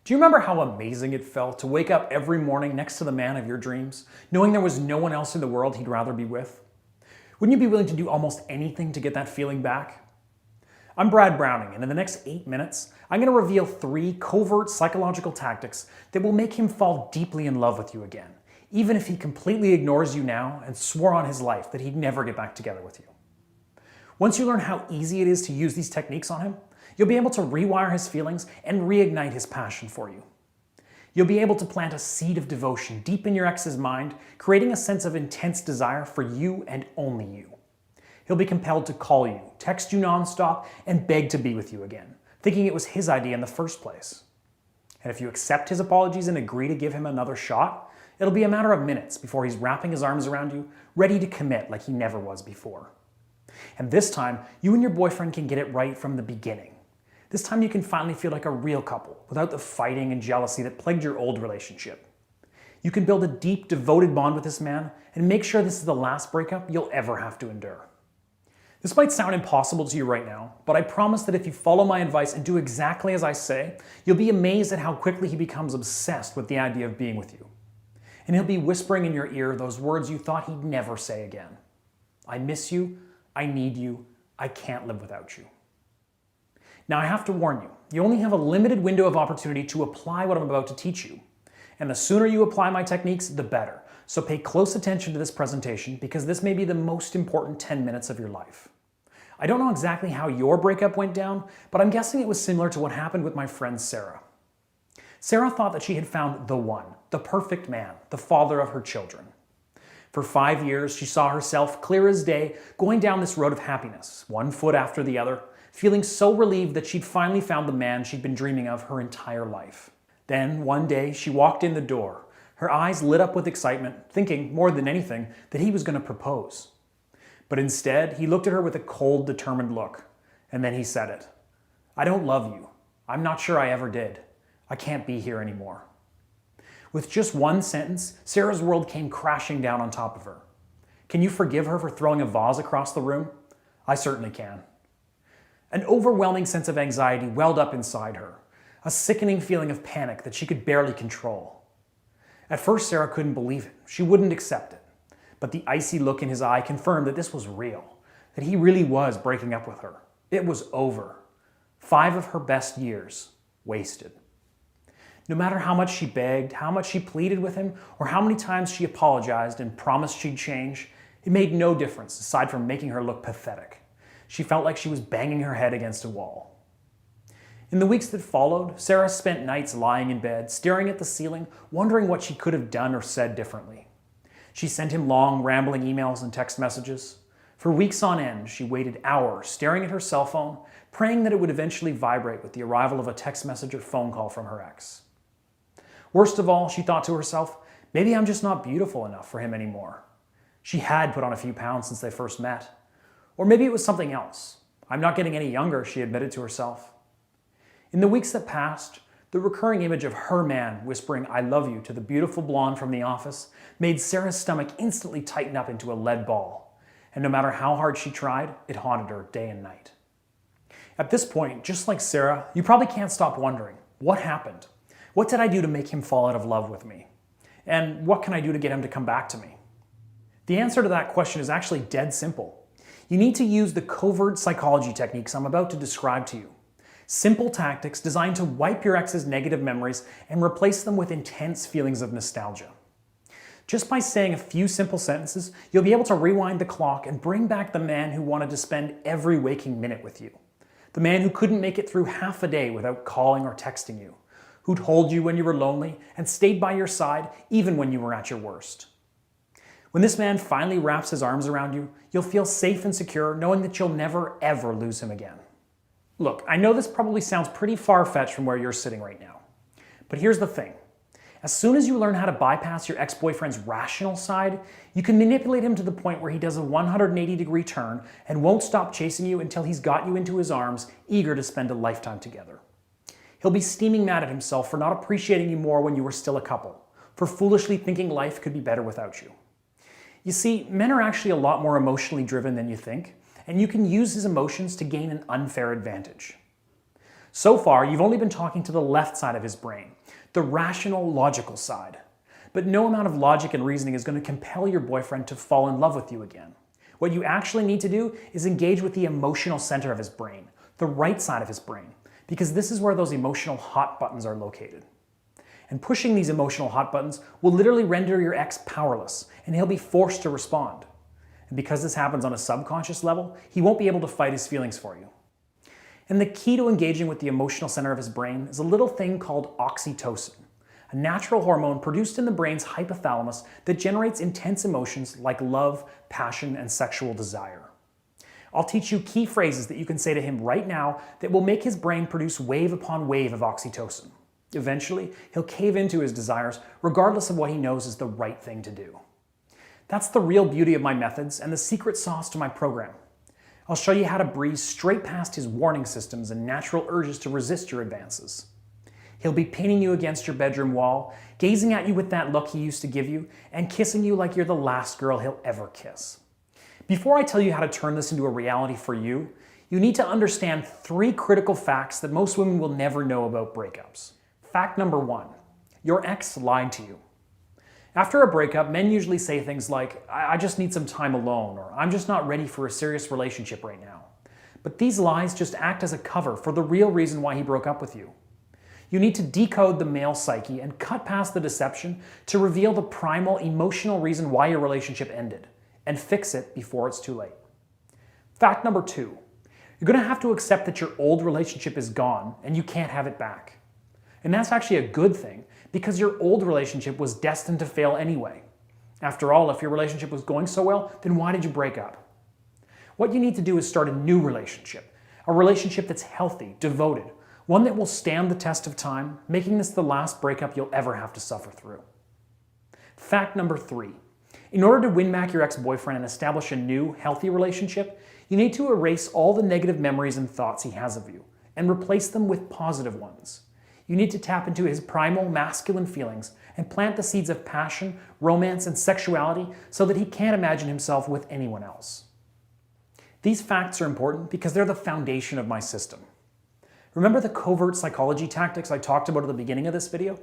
Do you remember how amazing it felt to wake up every morning next to the man of your dreams, knowing there was no one else in the world he'd rather be with? Wouldn't you be willing to do almost anything to get that feeling back? I'm Brad Browning, and in the next 8 minutes, I'm going to reveal 3 covert psychological tactics that will make him fall deeply in love with you again, even if he completely ignores you now and swore on his life that he'd never get back together with you. Once you learn how easy it is to use these techniques on him, you'll be able to rewire his feelings and reignite his passion for you. You'll be able to plant a seed of devotion deep in your ex's mind, creating a sense of intense desire for you and only you. He'll be compelled to call you, text you nonstop, and beg to be with you again, thinking it was his idea in the first place. And if you accept his apologies and agree to give him another shot, it'll be a matter of minutes before he's wrapping his arms around you, ready to commit like he never was before. And this time, you and your boyfriend can get it right from the beginning. This time you can finally feel like a real couple without the fighting and jealousy that plagued your old relationship. You can build a deep, devoted bond with this man and make sure this is the last breakup you'll ever have to endure. This might sound impossible to you right now, but I promise that if you follow my advice and do exactly as I say, you'll be amazed at how quickly he becomes obsessed with the idea of being with you. And he'll be whispering in your ear those words you thought he'd never say again. I miss you, I need you, I can't live without you. Now I have to warn you, you only have a limited window of opportunity to apply what I'm about to teach you. And the sooner you apply my techniques, the better. So pay close attention to this presentation because this may be the most important 10 minutes of your life. I don't know exactly how your breakup went down, but I'm guessing it was similar to what happened with my friend Sarah. Sarah thought that she had found the one, the perfect man, the father of her children. For 5 years, she saw herself clear as day going down this road of happiness, one foot after the other, feeling so relieved that she'd finally found the man she'd been dreaming of her entire life. Then, one day, she walked in the door, her eyes lit up with excitement, thinking, more than anything, that he was going to propose. But instead, he looked at her with a cold, determined look, and then he said it. I don't love you. I'm not sure I ever did. I can't be here anymore. With just one sentence, Sarah's world came crashing down on top of her. Can you forgive her for throwing a vase across the room? I certainly can. An overwhelming sense of anxiety welled up inside her, a sickening feeling of panic that she could barely control. At first, Sarah couldn't believe it. She wouldn't accept it. But the icy look in his eye confirmed that this was real, that he really was breaking up with her. It was over. 5 of her best years wasted. No matter how much she begged, how much she pleaded with him, or how many times she apologized and promised she'd change, it made no difference aside from making her look pathetic. She felt like she was banging her head against a wall. In the weeks that followed, Sarah spent nights lying in bed, staring at the ceiling, wondering what she could have done or said differently. She sent him long, rambling emails and text messages. For weeks on end, she waited hours staring at her cell phone, praying that it would eventually vibrate with the arrival of a text message or phone call from her ex. Worst of all, she thought to herself, maybe I'm just not beautiful enough for him anymore. She had put on a few pounds since they first met. Or maybe it was something else. I'm not getting any younger, she admitted to herself. In the weeks that passed, the recurring image of her man whispering I love you to the beautiful blonde from the office made Sarah's stomach instantly tighten up into a lead ball. And no matter how hard she tried, it haunted her day and night. At this point, just like Sarah, you probably can't stop wondering, what happened? What did I do to make him fall out of love with me? And what can I do to get him to come back to me? The answer to that question is actually dead simple. You need to use the covert psychology techniques I'm about to describe to you. Simple tactics designed to wipe your ex's negative memories and replace them with intense feelings of nostalgia. Just by saying a few simple sentences, you'll be able to rewind the clock and bring back the man who wanted to spend every waking minute with you. The man who couldn't make it through half a day without calling or texting you. Who'd hold you when you were lonely and stayed by your side even when you were at your worst. When this man finally wraps his arms around you, you'll feel safe and secure knowing that you'll never ever lose him again. Look, I know this probably sounds pretty far-fetched from where you're sitting right now. But here's the thing. As soon as you learn how to bypass your ex-boyfriend's rational side, you can manipulate him to the point where he does a 180-degree turn and won't stop chasing you until he's got you into his arms, eager to spend a lifetime together. He'll be steaming mad at himself for not appreciating you more when you were still a couple, for foolishly thinking life could be better without you. You see, men are actually a lot more emotionally driven than you think, and you can use his emotions to gain an unfair advantage. So far, you've only been talking to the left side of his brain, the rational, logical side. But no amount of logic and reasoning is going to compel your boyfriend to fall in love with you again. What you actually need to do is engage with the emotional center of his brain, the right side of his brain, because this is where those emotional hot buttons are located. And pushing these emotional hot buttons will literally render your ex powerless, and he'll be forced to respond. And because this happens on a subconscious level, he won't be able to fight his feelings for you. And the key to engaging with the emotional center of his brain is a little thing called oxytocin, a natural hormone produced in the brain's hypothalamus that generates intense emotions like love, passion, and sexual desire. I'll teach you key phrases that you can say to him right now that will make his brain produce wave upon wave of oxytocin. Eventually, he'll cave into his desires regardless of what he knows is the right thing to do. That's the real beauty of my methods and the secret sauce to my program. I'll show you how to breeze straight past his warning systems and natural urges to resist your advances. He'll be pinning you against your bedroom wall, gazing at you with that look he used to give you, and kissing you like you're the last girl he'll ever kiss. Before I tell you how to turn this into a reality for you, you need to understand 3 critical facts that most women will never know about breakups. Fact number 1, your ex lied to you. After a breakup, men usually say things like, I just need some time alone, or I'm just not ready for a serious relationship right now. But these lies just act as a cover for the real reason why he broke up with you. You need to decode the male psyche and cut past the deception to reveal the primal emotional reason why your relationship ended, and fix it before it's too late. Fact number 2, you're going to have to accept that your old relationship is gone and you can't have it back. And that's actually a good thing, because your old relationship was destined to fail anyway. After all, if your relationship was going so well, then why did you break up? What you need to do is start a new relationship, a relationship that's healthy, devoted, one that will stand the test of time, making this the last breakup you'll ever have to suffer through. Fact number 3, in order to win back your ex-boyfriend and establish a new, healthy relationship, you need to erase all the negative memories and thoughts he has of you, and replace them with positive ones. You need to tap into his primal masculine feelings and plant the seeds of passion, romance, and sexuality so that he can't imagine himself with anyone else. These facts are important because they're the foundation of my system. Remember the covert psychology tactics I talked about at the beginning of this video?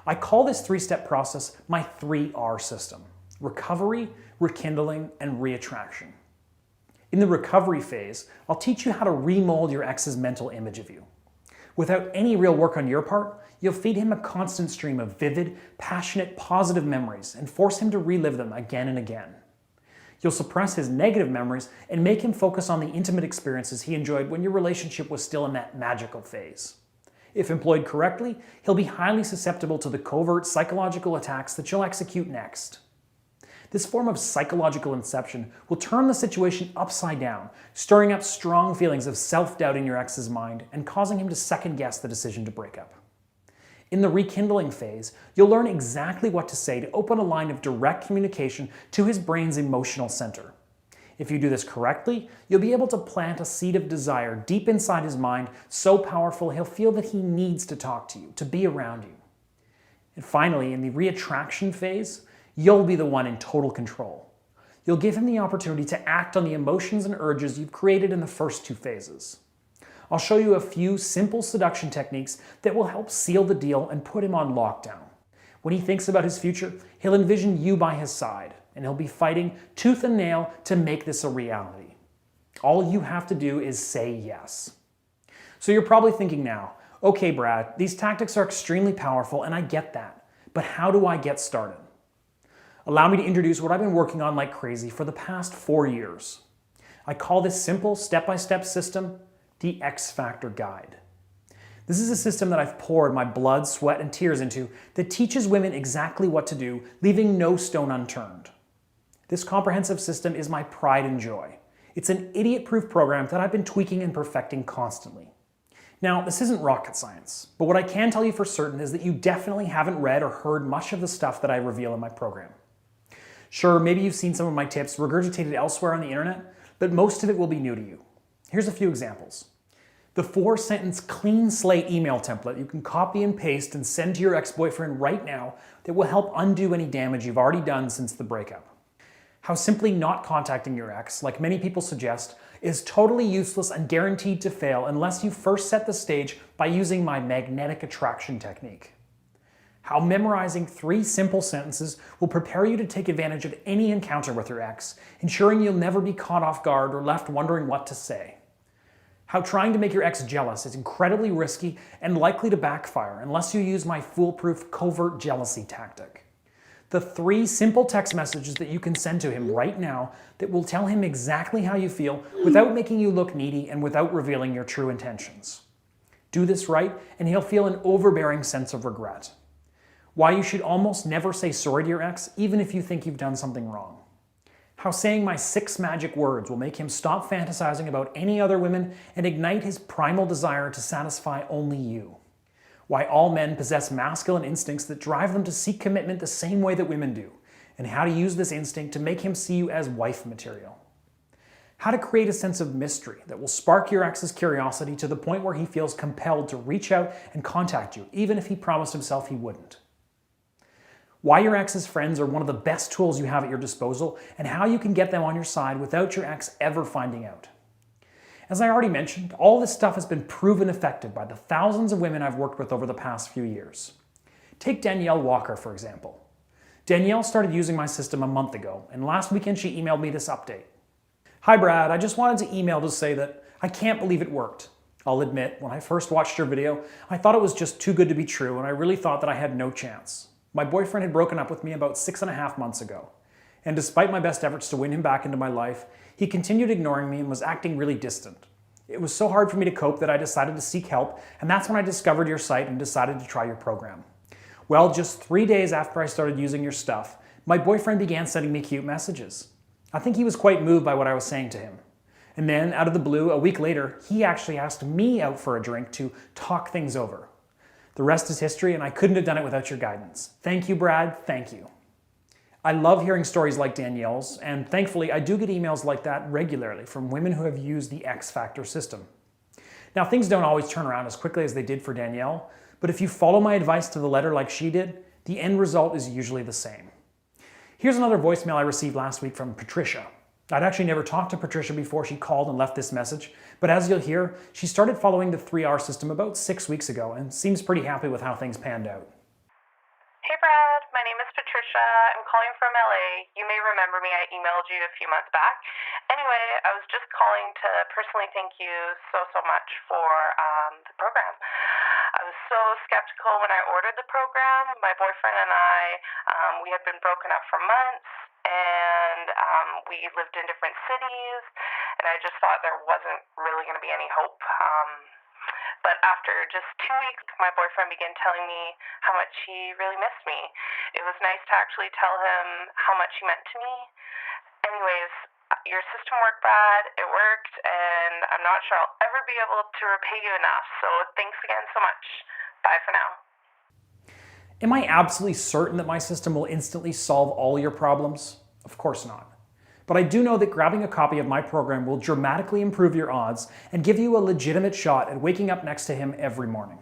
I call this 3-step process my 3R system: recovery, rekindling, and reattraction. In the recovery phase, I'll teach you how to remold your ex's mental image of you. Without any real work on your part, you'll feed him a constant stream of vivid, passionate, positive memories and force him to relive them again and again. You'll suppress his negative memories and make him focus on the intimate experiences he enjoyed when your relationship was still in that magical phase. If employed correctly, he'll be highly susceptible to the covert psychological attacks that you'll execute next. This form of psychological inception will turn the situation upside down, stirring up strong feelings of self-doubt in your ex's mind and causing him to second-guess the decision to break up. In the rekindling phase, you'll learn exactly what to say to open a line of direct communication to his brain's emotional center. If you do this correctly, you'll be able to plant a seed of desire deep inside his mind, so powerful he'll feel that he needs to talk to you, to be around you. And finally, in the reattraction phase, you'll be the one in total control. You'll give him the opportunity to act on the emotions and urges you've created in the first 2 phases. I'll show you a few simple seduction techniques that will help seal the deal and put him on lockdown. When he thinks about his future, he'll envision you by his side, and he'll be fighting tooth and nail to make this a reality. All you have to do is say yes. So you're probably thinking now, okay, Brad, these tactics are extremely powerful and I get that, but how do I get started? Allow me to introduce what I've been working on like crazy for the past 4 years. I call this simple step-by-step system the X Factor Guide. This is a system that I've poured my blood, sweat, and tears into that teaches women exactly what to do, leaving no stone unturned. This comprehensive system is my pride and joy. It's an idiot-proof program that I've been tweaking and perfecting constantly. Now, this isn't rocket science, but what I can tell you for certain is that you definitely haven't read or heard much of the stuff that I reveal in my program. Sure, maybe you've seen some of my tips regurgitated elsewhere on the internet, but most of it will be new to you. Here's a few examples. The 4-sentence clean slate email template you can copy and paste and send to your ex-boyfriend right now that will help undo any damage you've already done since the breakup. How simply not contacting your ex, like many people suggest, is totally useless and guaranteed to fail unless you first set the stage by using my magnetic attraction technique. How memorizing 3 simple sentences will prepare you to take advantage of any encounter with your ex, ensuring you'll never be caught off guard or left wondering what to say. How trying to make your ex jealous is incredibly risky and likely to backfire unless you use my foolproof covert jealousy tactic. The 3 simple text messages that you can send to him right now that will tell him exactly how you feel without making you look needy and without revealing your true intentions. Do this right, and he'll feel an overbearing sense of regret. Why you should almost never say sorry to your ex, even if you think you've done something wrong. How saying my 6 magic words will make him stop fantasizing about any other women and ignite his primal desire to satisfy only you. Why all men possess masculine instincts that drive them to seek commitment the same way that women do, and how to use this instinct to make him see you as wife material. How to create a sense of mystery that will spark your ex's curiosity to the point where he feels compelled to reach out and contact you, even if he promised himself he wouldn't. Why your ex's friends are one of the best tools you have at your disposal, and how you can get them on your side without your ex ever finding out. As I already mentioned, all this stuff has been proven effective by the thousands of women I've worked with over the past few years. Take Danielle Walker, for example. Danielle started using my system a month ago, and last weekend she emailed me this update. Hi Brad, I just wanted to email to say that I can't believe it worked. I'll admit, when I first watched your video, I thought it was just too good to be true, and I really thought that I had no chance. My boyfriend had broken up with me about 6.5 months ago, and despite my best efforts to win him back into my life, he continued ignoring me and was acting really distant. It was so hard for me to cope that I decided to seek help, and that's when I discovered your site and decided to try your program. Well, just 3 days after I started using your stuff, my boyfriend began sending me cute messages. I think he was quite moved by what I was saying to him. And then, out of the blue, a week later, he actually asked me out for a drink to talk things over. The rest is history, and I couldn't have done it without your guidance. Thank you, Brad. Thank you. I love hearing stories like Danielle's, and thankfully I do get emails like that regularly from women who have used the X Factor system. Now, things don't always turn around as quickly as they did for Danielle, but if you follow my advice to the letter like she did, the end result is usually the same. Here's another voicemail I received last week from Patricia. I'd actually never talked to Patricia before she called and left this message, but as you'll hear, she started following the 3R system about 6 weeks ago and seems pretty happy with how things panned out. Hey Brad, my name is Patricia. I'm calling from LA. You may remember me, I emailed you a few months back. Anyway, I was just calling to personally thank you so much for the program. I was so skeptical when I ordered the program. My boyfriend and I, we had been broken up for months, and we lived in different cities, and I just thought there wasn't really going to be any hope. But after just 2 weeks, my boyfriend began telling me how much he really missed me. It was nice to actually tell him how much he meant to me. Anyways, your system worked, Brad. It worked, and I'm not sure I'll ever be able to repay you enough. So thanks again so much. Bye for now. Am I absolutely certain that my system will instantly solve all your problems? Of course not. But I do know that grabbing a copy of my program will dramatically improve your odds and give you a legitimate shot at waking up next to him every morning.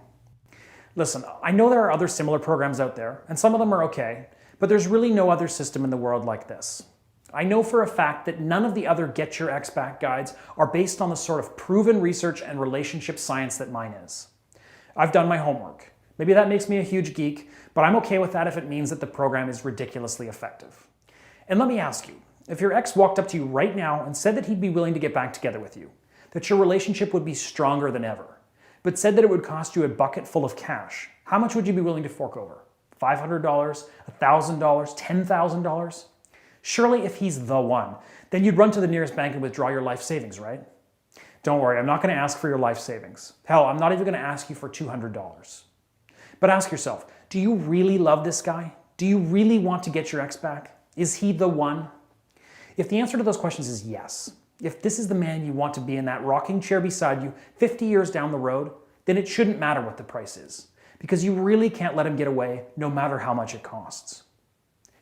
Listen, I know there are other similar programs out there, and some of them are okay, but there's really no other system in the world like this. I know for a fact that none of the other Get Your Ex Back guides are based on the sort of proven research and relationship science that mine is. I've done my homework. Maybe that makes me a huge geek, but I'm okay with that if it means that the program is ridiculously effective. And let me ask you, if your ex walked up to you right now and said that he'd be willing to get back together with you, that your relationship would be stronger than ever, but said that it would cost you a bucket full of cash, how much would you be willing to fork over? $500, $1,000, $10,000? Surely if he's the one, then you'd run to the nearest bank and withdraw your life savings, right? Don't worry, I'm not going to ask for your life savings. Hell, I'm not even going to ask you for $200. But ask yourself, do you really love this guy? Do you really want to get your ex back? Is he the one? If the answer to those questions is yes, if this is the man you want to be in that rocking chair beside you 50 years down the road, then it shouldn't matter what the price is, because you really can't let him get away no matter how much it costs.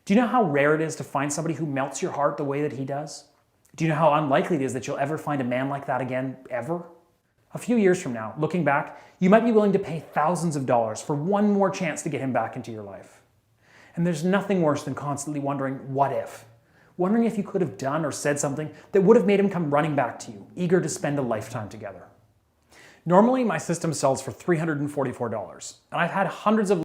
Do you know how rare it is to find somebody who melts your heart the way that he does? Do you know how unlikely it is that you'll ever find a man like that again, ever? A few years from now, looking back, you might be willing to pay thousands of dollars for one more chance to get him back into your life. And there's nothing worse than constantly wondering, what if? wondering if you could have done or said something that would have made him come running back to you, eager to spend a lifetime together. Normally, my system sells for $344, and I've had hundreds of